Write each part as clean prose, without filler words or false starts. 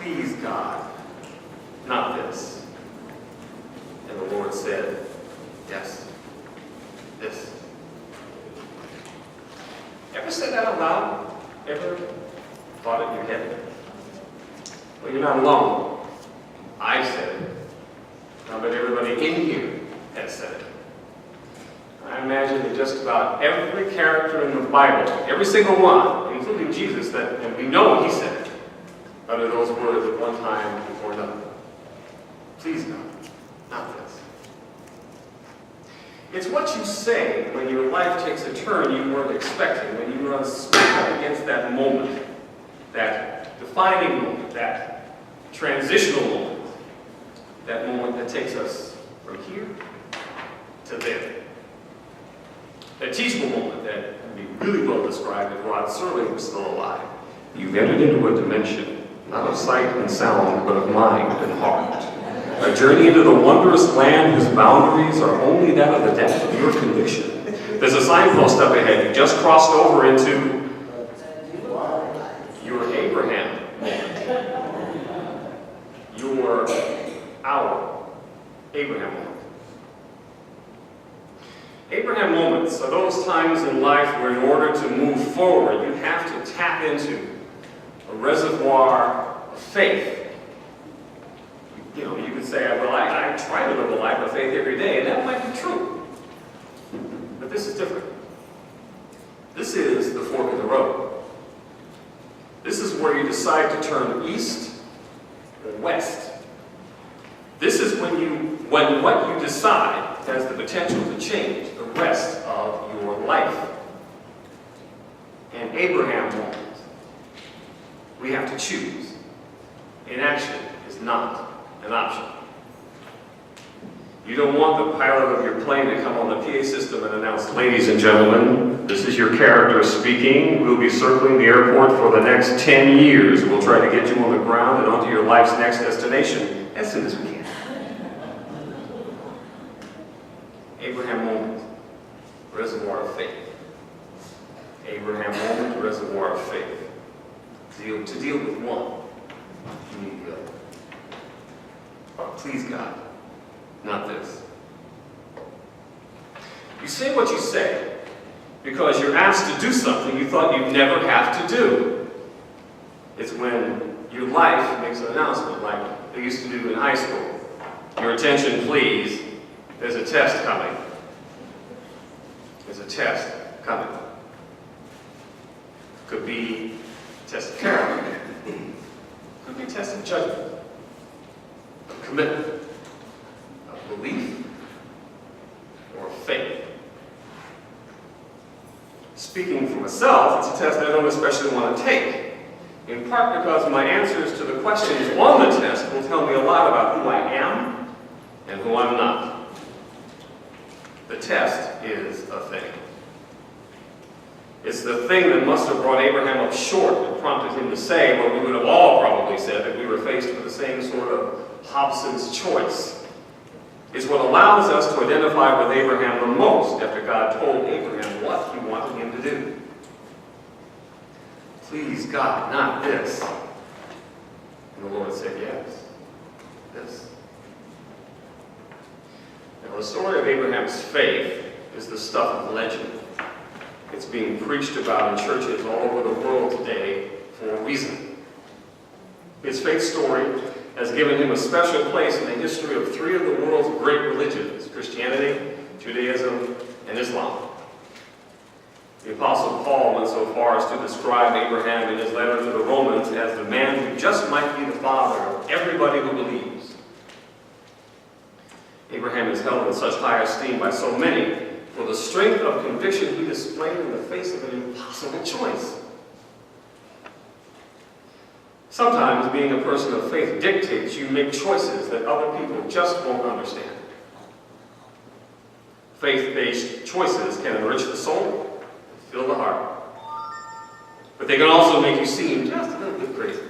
please God, not this. And the Lord said, yes, this. Ever said that out loud? Ever thought it in your head? Well, you're not alone. I said it. I bet everybody in here has said it. I imagine that just about every character in the Bible, every single one, including Jesus, and we know he said it, uttered those words at one time or another. Please God, not this. It's what you say when your life takes a turn you weren't expecting, when you run smack up against that moment, that defining moment, that transitional moment, that moment that takes us from here to there. That teachable moment that can be really well described if Rod Serling was still alive. You've entered into a dimension, not of sight and sound, but of mind and heart. A journey into the wondrous land whose boundaries are only that of the depth of your conviction. There's a signpost up ahead. You just crossed over into your Abraham moment. Our Abraham moment. Abraham moments are those times in life where in order to move forward, you have to tap into a reservoir of faith. You know, you could say, well, I try to live a life of faith every day, and that might be true. But this is different. This is the fork in the road. This is where you decide to turn east or west. This is when what you decide has the potential to change the rest of your life. An Abraham moment. We have to choose. Inaction is not an option. You don't want the pilot of your plane to come on the PA system and announce, ladies and gentlemen, this is your character speaking. We'll be circling the airport for the next 10 years. We'll try to get you on the ground and onto your life's next destination as soon as we can. Abraham moment, reservoir of faith. Abraham moment, reservoir of faith. To deal with one, you need the other. Please God, not this. You say what you say because you're asked to do something you thought you'd never have to do. It's when your life makes an announcement like they used to do in high school. Your attention, please. There's a test coming. There's a test coming. Could be a test of character. Could be a test of judgment. Of commitment. Of belief. Or of faith. Speaking for myself, it's a test I don't especially want to take. In part because my answers to the questions on the test will tell me a lot about who I am and who I'm not. The test is a thing. It's the thing that must have brought Abraham up short and prompted him to say what we would have all probably said if we were faced with the same sort of Hobson's choice. It's what allows us to identify with Abraham the most after God told Abraham what he wanted him to do. Please God, not this. And the Lord said, yes, this. Now, the story of Abraham's faith is the stuff of legend. It's being preached about in churches all over the world today for a reason. His faith story has given him a special place in the history of three of the world's great religions: Christianity, Judaism, and Islam. The Apostle Paul went so far as to describe Abraham in his letter to the Romans as the man who just might be the father of everybody who believes. Abraham is held in such high esteem by so many for the strength of conviction he displayed in the face of an impossible choice. Sometimes being a person of faith dictates you make choices that other people just won't understand. Faith-based choices can enrich the soul, fill the heart, but they can also make you seem just a little bit crazy.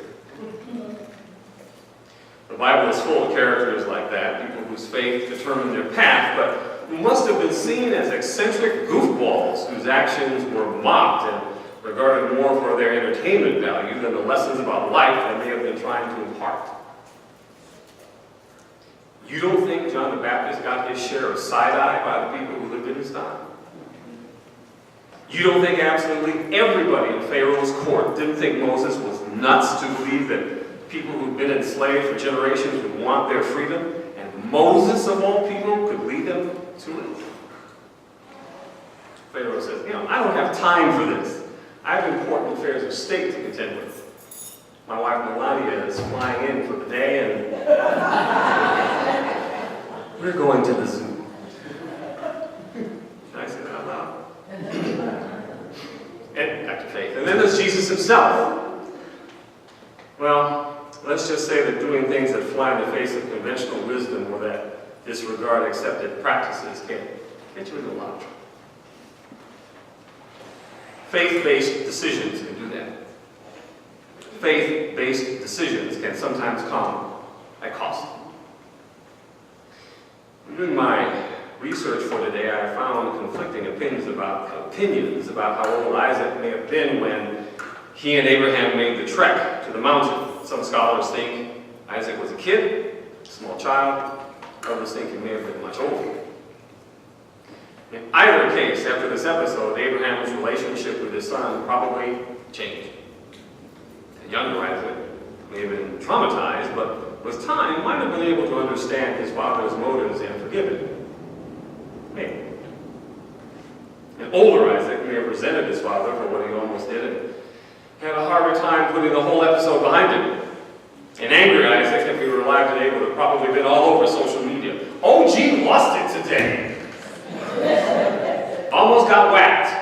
The Bible is full of characters like that, people whose faith determined their path, but who must have been seen as eccentric goofballs whose actions were mocked and regarded more for their entertainment value than the lessons about life that may have been and trying to impart. You don't think John the Baptist got his share of side-eye by the people who lived in his time? You don't think absolutely everybody in Pharaoh's court didn't think Moses was nuts to believe that people who'd been enslaved for generations would want their freedom, and Moses, of all people, could lead them to it? Pharaoh says, I don't have time for this. I have important affairs of state to contend with. My wife Melania is flying in for the day, and we're going to the zoo. Can I say that out loud? And back to faith. And then there's Jesus himself. Well, let's just say that doing things that fly in the face of conventional wisdom or that disregard accepted practices can get you into a lot of trouble. Faith-based decisions can do that. Faith-based decisions can sometimes come at cost. Doing my research for today, I found conflicting opinions about how old Isaac may have been when he and Abraham made the trek to the mountain. Some scholars think Isaac was a kid, a small child. Others think he may have been much older. In either case, after this episode, Abraham's relationship with his son probably changed. The younger Isaac may have been traumatized, but with time might have been able to understand his father's motives and forgive him. Maybe. An older Isaac may have resented his father for what he almost did and had a harder time putting the whole episode behind him. An angry Isaac, if he were alive today, would have probably been all over social media. Oh, gee, lost it today. Almost got whacked.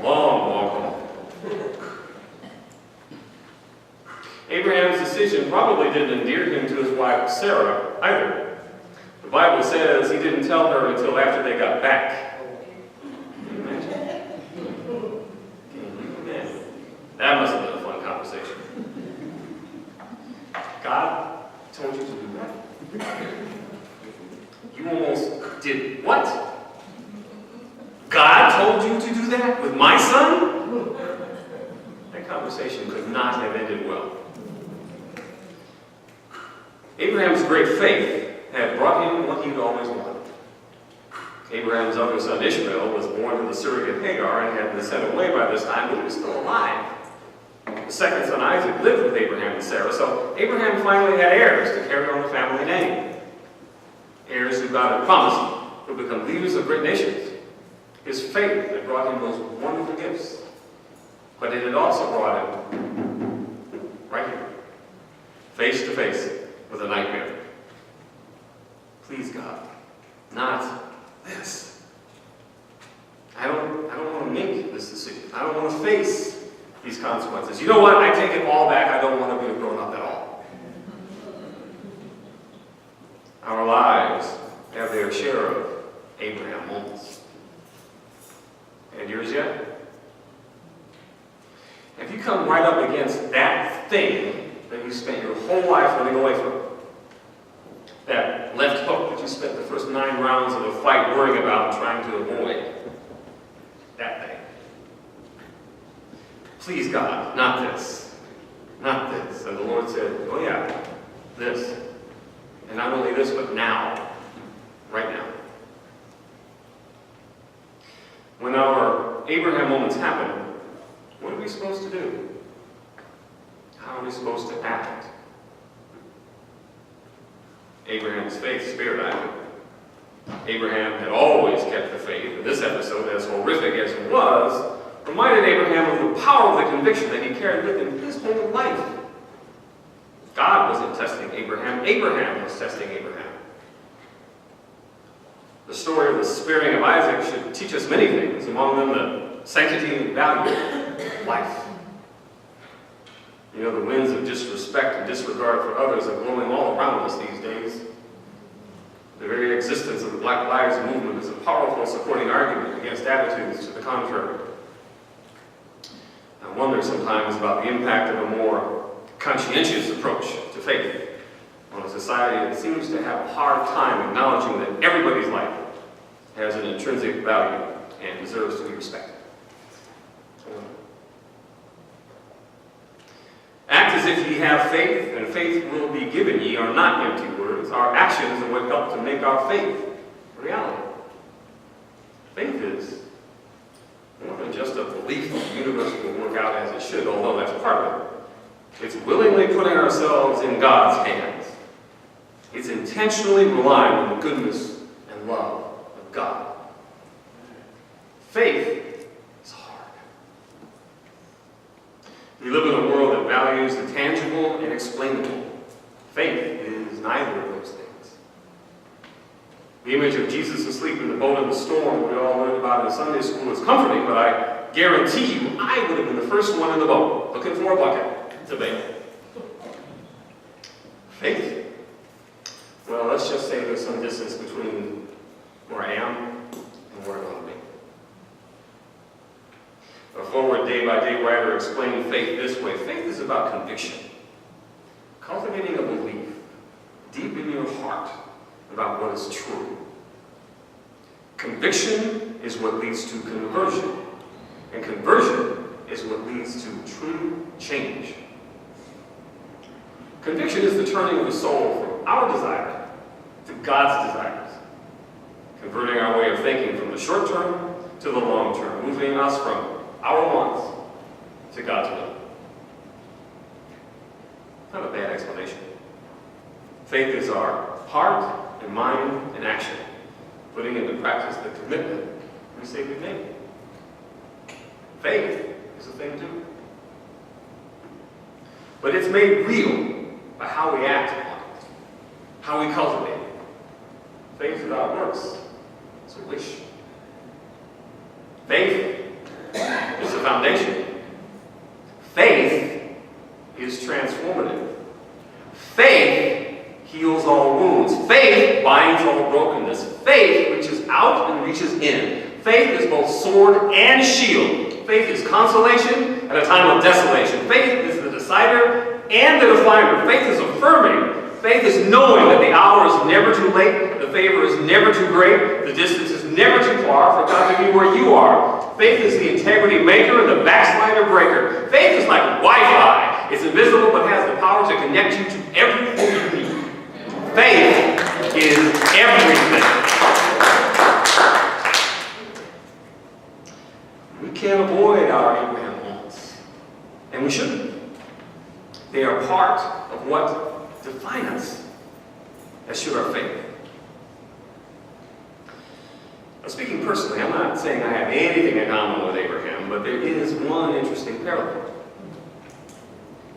Long walk home. Abraham's decision probably didn't endear him to his wife Sarah either. The Bible says he didn't tell her until after they got back. Can you imagine? That must have been a fun conversation. God told you to do that? You almost did what? God told you to do that with my son? That conversation could not have ended well. Abraham's great faith had brought him what he'd always wanted. Abraham's other son Ishmael was born to the surrogate Hagar and had been sent away by this time, but he was still alive. The second son Isaac lived with Abraham and Sarah, so Abraham finally had heirs to carry on the family name. Heirs who God had promised would become leaders of great nations. His faith had brought him those wonderful gifts, but it had also brought him right here, face to face with a nightmare. Please, God, not this. I don't want to make this decision. I don't want to face these consequences. You know what? I take it all back. I don't want to be a grown-up at all. Our lives have their share of Abraham moments. And yours yet? Have you come right up against that thing that you spent your whole life running away from? That left hook that you spent the first 9 rounds of the fight worrying about and trying to avoid? That thing. Please, God, not this. Not this. And the Lord said, oh yeah, this. And not only this, but now. Right now. When our Abraham moments happen, what are we supposed to do? How are we supposed to act? Abraham's faith spared Isaac. Abraham had always kept the faith, and this episode, as horrific as it was, reminded Abraham of the power of the conviction that he carried with him his whole life. God wasn't testing Abraham, Abraham was testing Abraham. The story of the sparing of Isaac should teach us many things, among them the sanctity and value of life. You know, the winds of disrespect and disregard for others are blowing all around us these days. The very existence of the Black Lives Movement is a powerful supporting argument against attitudes to the contrary. I wonder sometimes about the impact of a more conscientious approach to faith on a society that seems to have a hard time acknowledging that everybody's life has an intrinsic value and deserves to be respected. Act as as if ye have faith, and faith will be given ye, are not empty words. Our actions are what help to make our faith a reality. Faith is more than just a belief that the universe will work out as it should, although that's part of it. It's willingly putting ourselves in God's hands. It's intentionally relying on the goodness and love of God. Faith is hard. We live in a world that values the tangible and explainable. Faith is neither of those things. The image of Jesus asleep in the boat in the storm we all learned about in Sunday school is comforting, but I guarantee you I would have been the first one in the boat, looking for a bucket to bail. Faith. Well, let's just say there's some distance between where I am and where I want to be. A forward day-by-day writer explained faith this way. Faith is about conviction. Cultivating a belief deep in your heart about what is true. Conviction is what leads to conversion. And conversion is what leads to true change. Conviction is the turning of the soul from our desire to God's desires. Converting our way of thinking from the short term to the long term. Moving us from our wants to God's will. Not a bad explanation. Faith is our heart and mind and action, putting into practice the commitment we say we've made. Faith is a thing too. But it's made real by how we act upon it, how we cultivate it. Faith without works is a wish. Faith is the foundation. Faith is transformative. Faith heals all wounds. Faith binds all brokenness. Faith reaches out and reaches in. Faith is both sword and shield. Faith is consolation at a time of desolation. Faith is the decider and the definer. Faith is affirming. Faith is knowing that the hour is never too late, the favor is never too great, the distance is never too far for God to be where you are. Faith is the integrity maker and the backslider breaker. Faith is like Wi-Fi. It's invisible but has the power to connect you to everything you need. Faith is everything. We can't avoid our Abraham moments, and we shouldn't. They are part of what define us, as should our faith. Now, speaking personally, I'm not saying I have anything in common with Abraham, but there is one interesting parallel.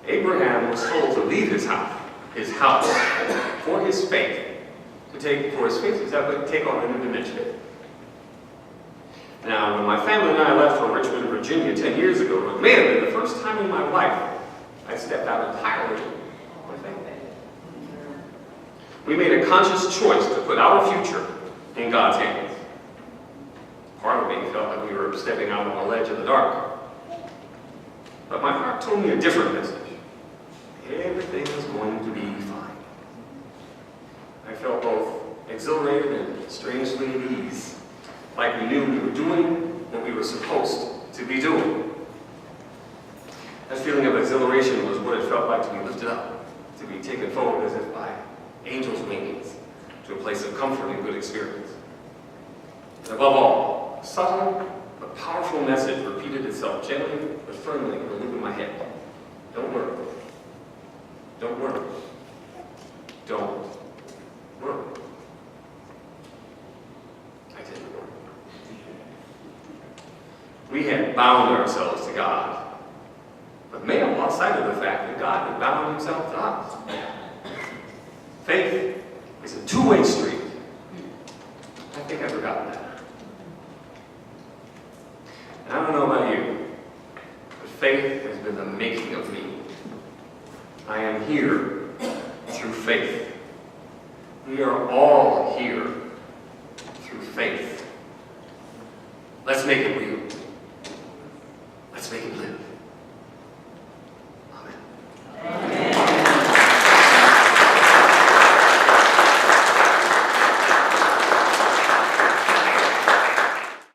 Abraham was told to leave his house for his faith, to take on a new dimension. Now, when my family and I left for Richmond, Virginia 10 years ago, it may have been the first time in my life I stepped out entirely on my faith. We made a conscious choice to put our future in God's hands. Part of me felt like we were stepping out on a ledge in the dark. But my heart told me a different message. Everything is going to be fine. I felt both exhilarated and strangely at ease, like we knew we were doing what we were supposed to be doing. That feeling of exhilaration was what it felt like to be lifted up, to be taken forward as if by angels' wings, to a place of comfort and good experience. And above all, a subtle but powerful message repeated itself gently but firmly in the loop of my head. Don't worry. Don't worry. Don't worry. I didn't worry. We had bound ourselves to God, but may have lost sight of the fact that God had bound himself to us. Faith is a two-way street. I think I've forgotten that. And I don't know about you, but faith has been the making of me. I am here through faith. We are all here through faith. Let's make it real.